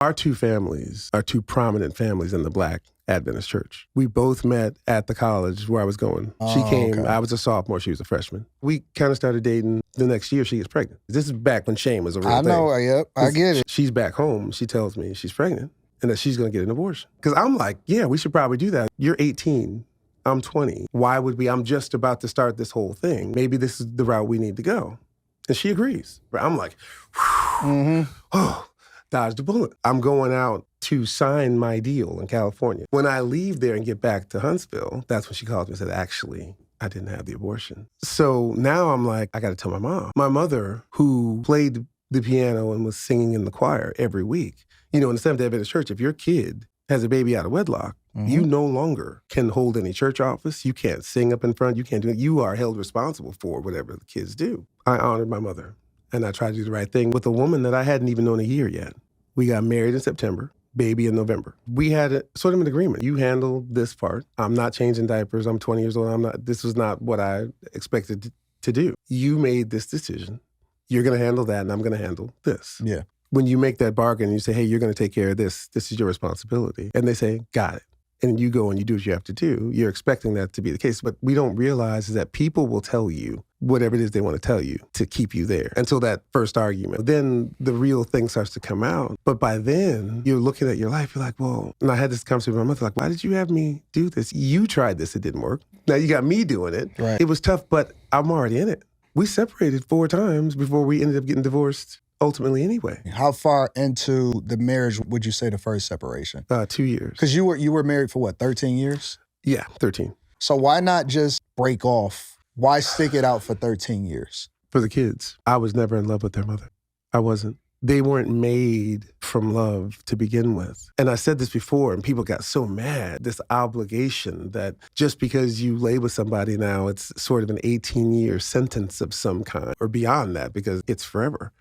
Our two families are two prominent families in the Black Adventist Church. We both met at the college where I was going. She came, okay. I was a sophomore, she was a freshman. We kind of started dating. The next year she gets pregnant. This is back when shame was a real thing. I know, yep, I get it. She's back home, she tells me she's pregnant and that she's gonna get an abortion. Because I'm like, yeah, we should probably do that. You're 18, I'm 20. Why would we? I'm just about to start this whole thing. Maybe this is the route we need to go. And she agrees. I'm like, oh, dodged a bullet. I'm going out to sign my deal in California. When I leave there and get back to Huntsville, that's when she called me and said, actually, I didn't have the abortion. So now I'm like, I got to tell my mom. My mother, who played the piano and was singing in the choir every week, in the Seventh-day Adventist Church, if your kid has a baby out of wedlock, you no longer can hold any church office. You can't sing up in front. You can't do it. You are held responsible for whatever the kids do. I honored my mother, and I tried to do the right thing with a woman that I hadn't even known a year yet. We got married in September, baby in November. We had sort of an agreement. You handle this part. I'm not changing diapers. I'm 20 years old. This was not what I expected to do. You made this decision. You're going to handle that, and I'm going to handle this. Yeah. When you make that bargain, you say, hey, you're going to take care of this. This is your responsibility. And they say, got it. And you go and you do what you have to do. You're expecting that to be the case. But we don't realize is that people will tell you whatever it is they want to tell you to keep you there until that first argument. Then the real thing starts to come out. But by then, you're looking at your life, you're like, well, and I had this conversation with my mother, like, why did you have me do this? You tried this, it didn't work. Now you got me doing it. Right. It was tough, but I'm already in it. We separated 4 times before we ended up getting divorced ultimately anyway. How far into the marriage would you say the first separation? 2 years. Because you were married for what, 13 years? Yeah, 13. So why not just break off? Why stick it out for 13 years? For the kids. I was never in love with their mother. I wasn't. They weren't made from love to begin with. And I said this before, and people got so mad, this obligation that just because you lay with somebody now, it's sort of an 18-year sentence of some kind, or beyond that, because it's forever.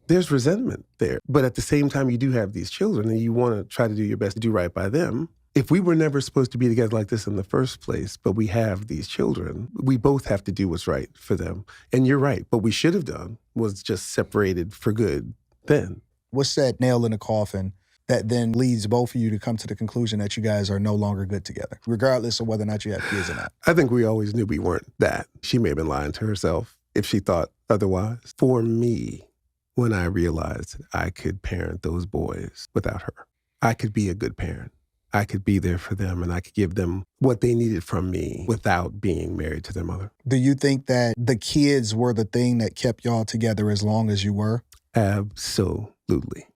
There's resentment there. But at the same time, you do have these children, and you want to try to do your best to do right by them. If we were never supposed to be together like this in the first place, but we have these children, we both have to do what's right for them. And you're right. What we should have done was just separated for good then. What's that nail in the coffin that then leads both of you to come to the conclusion that you guys are no longer good together, regardless of whether or not you have kids or not? I think we always knew we weren't that. She may have been lying to herself if she thought otherwise. For me, when I realized I could parent those boys without her, I could be a good parent. I could be there for them and I could give them what they needed from me without being married to their mother. Do you think that the kids were the thing that kept y'all together as long as you were? Absolutely.